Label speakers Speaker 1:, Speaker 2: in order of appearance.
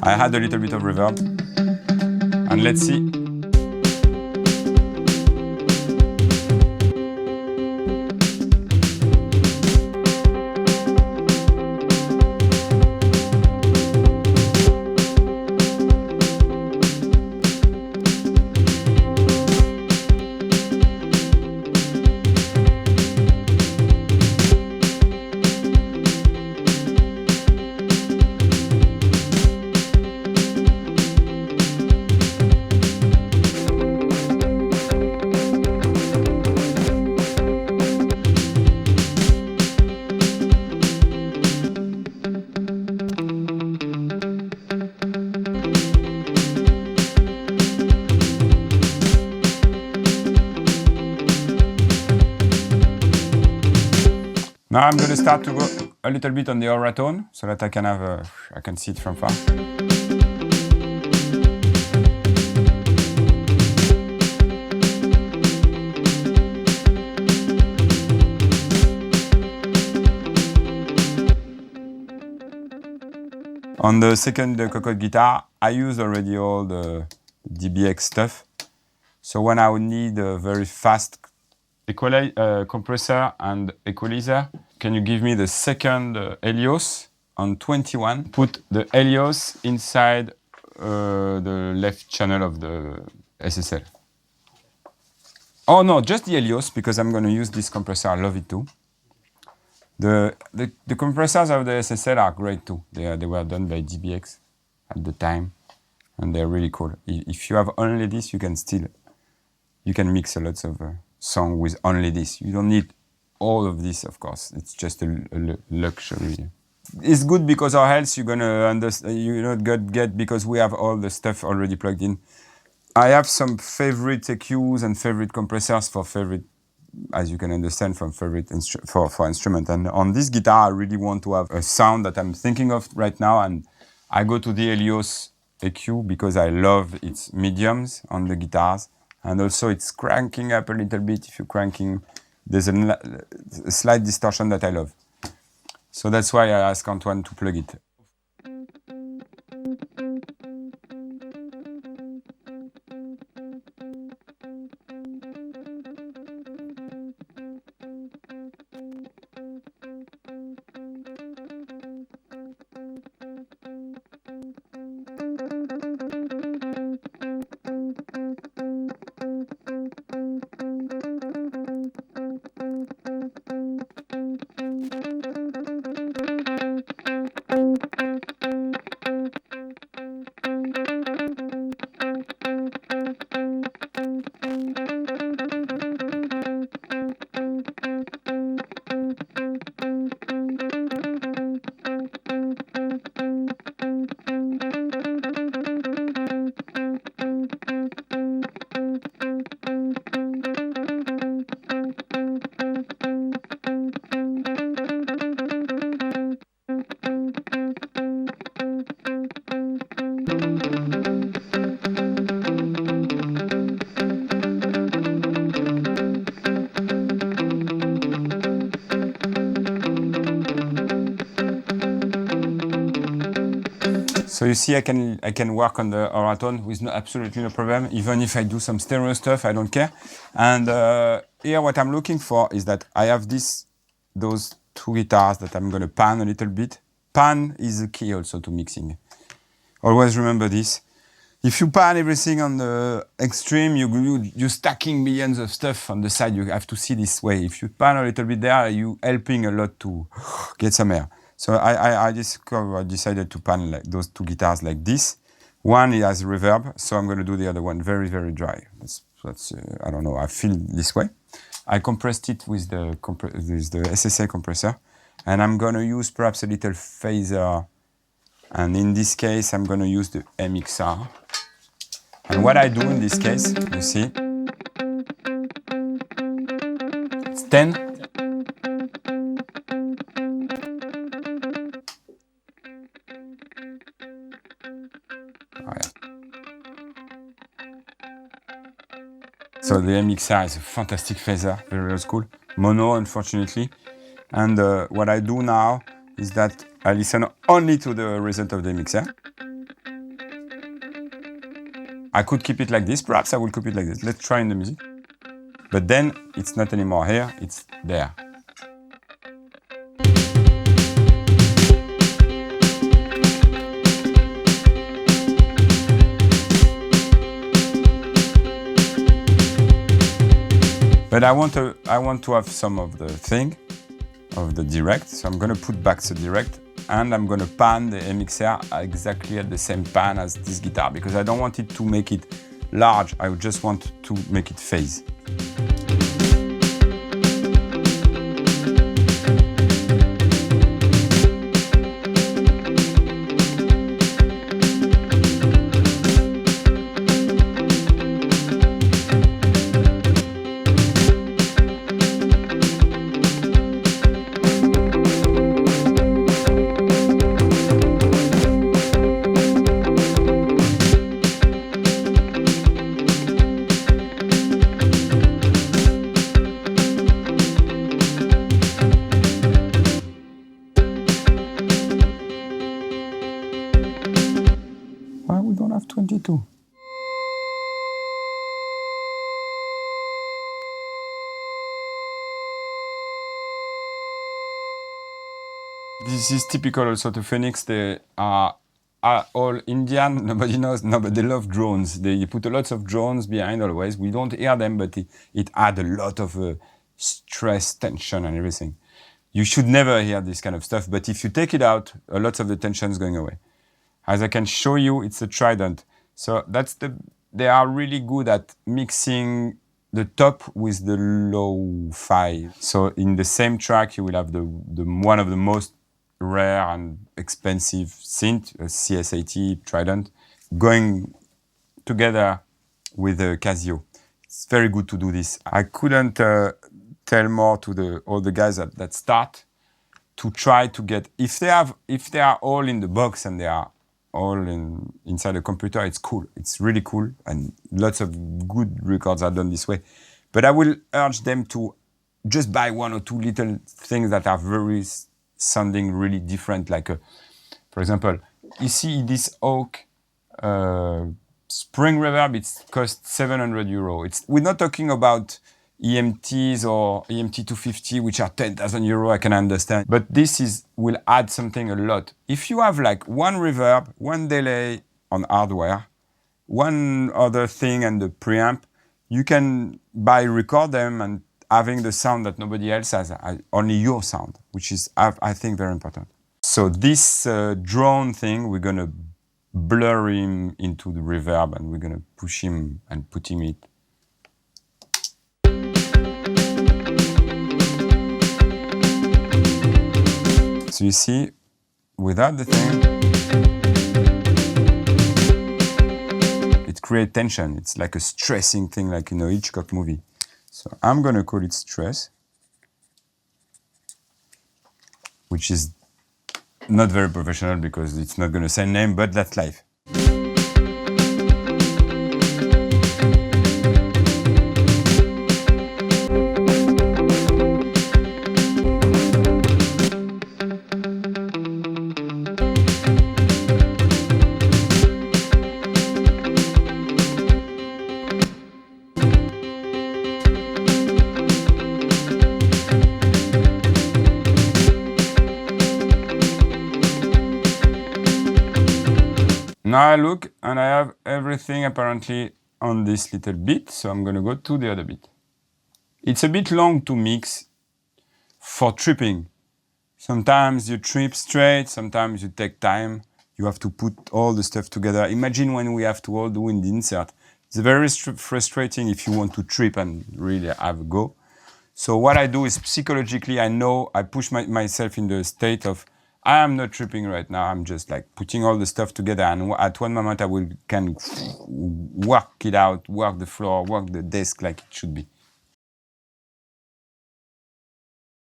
Speaker 1: I had a little bit of reverb. And let's see. Now I'm going to start to go a little bit on the aura tone so that I can have I can see it from far. On the second Cocotte guitar, I used already all the DBX stuff. So when I would need a very fast compressor and equalizer, can you give me the second Helios on 21? Put the Helios inside the left channel of the SSL. Oh no, just the Helios, because I'm going to use this compressor. I love it too. The compressors of the SSL are great too. They were done by DBX at the time, and they're really cool. If you have only this, you can mix a lot of song with only this. You don't need all of this, of course. It's just a luxury. It's good because our else you're gonna understand. You not get because we have all the stuff already plugged in. I have some favorite EQs and favorite compressors for favorite, as you can understand, from favorite for instrument. And on this guitar, I really want to have a sound that I'm thinking of right now, and I go to the Helios EQ because I love its mediums on the guitars. And also it's cranking up a little bit. If you're cranking, there's a slight distortion that I love. So that's why I asked Antoine to plug it. So you see, I can work on the aura tone with absolutely no problem. Even if I do some stereo stuff, I don't care. And here, what I'm looking for is that I have those two guitars that I'm going to pan a little bit. Pan is the key also to mixing. Always remember this. If you pan everything on the extreme, you're stacking millions of stuff on the side. You have to see this way. If you pan a little bit there, you're helping a lot to get some air. So I decided to pan like those two guitars like this. One has reverb, so I'm going to do the other one very, very dry. That's I don't know, I feel this way. I compressed it with the SSL compressor, and I'm going to use perhaps a little phaser. And in this case, I'm going to use the MXR. And what I do in this case, you see, it's 10. So the MXR is a fantastic phaser, very old school. Mono, unfortunately. And what I do now is that I listen only to the result of the MXR. I could keep it like this. Perhaps I will keep it like this. Let's try in the music. But then it's not anymore here, it's there. But I want to have some of the thing, of the direct, so I'm gonna put back the direct and I'm gonna pan the MXR exactly at the same pan as this guitar because I don't want it to make it large, I just want to make it phase. Why we don't have 22? This is typical also to Phoenix. They are all Indian. Nobody knows. No, but they love drones. They put a lot of drones behind always. We don't hear them, but it adds a lot of stress, tension, and everything. You should never hear this kind of stuff. But if you take it out, a lot of the tension is going away. As I can show you, it's a Trident. So they are really good at mixing the top with the low-fi. So in the same track, you will have the one of the most rare and expensive synth, a CS80 Trident, going together with a Casio. It's very good to do this. I couldn't tell more to all the guys that start to try to get, if they are all in the box and they are all inside the computer, it's cool. It's really cool, and lots of good records are done this way. But I will urge them to just buy one or two little things that are very sounding really different. Like, for example, you see this Oak spring reverb. It costs 700 euro. We're not talking about EMTs or EMT 250, which are 10,000 euro, I can understand. But this will add something a lot. If you have like one reverb, one delay on hardware, one other thing and the preamp, you can record them and having the sound that nobody else has, only your sound, which is, I think, very important. So this drone thing, we're gonna blur him into the reverb and we're gonna push him and put him in. So you see, without the thing, it creates tension. It's like a stressing thing, like in a Hitchcock movie. So I'm gonna call it stress, which is not very professional because it's not gonna say name, but that's life. Now I look and I have everything apparently on this little bit, so I'm gonna go to the other bit. It's a bit long to mix for tripping. Sometimes you trip straight, sometimes you take time. You have to put all the stuff together. Imagine when we have to all do in the insert. It's very frustrating if you want to trip and really have a go. So what I do is psychologically, I know I push myself in the state of I am not tripping right now. I'm just like putting all the stuff together, and at one moment I can work it out, work the floor, work the desk like it should be.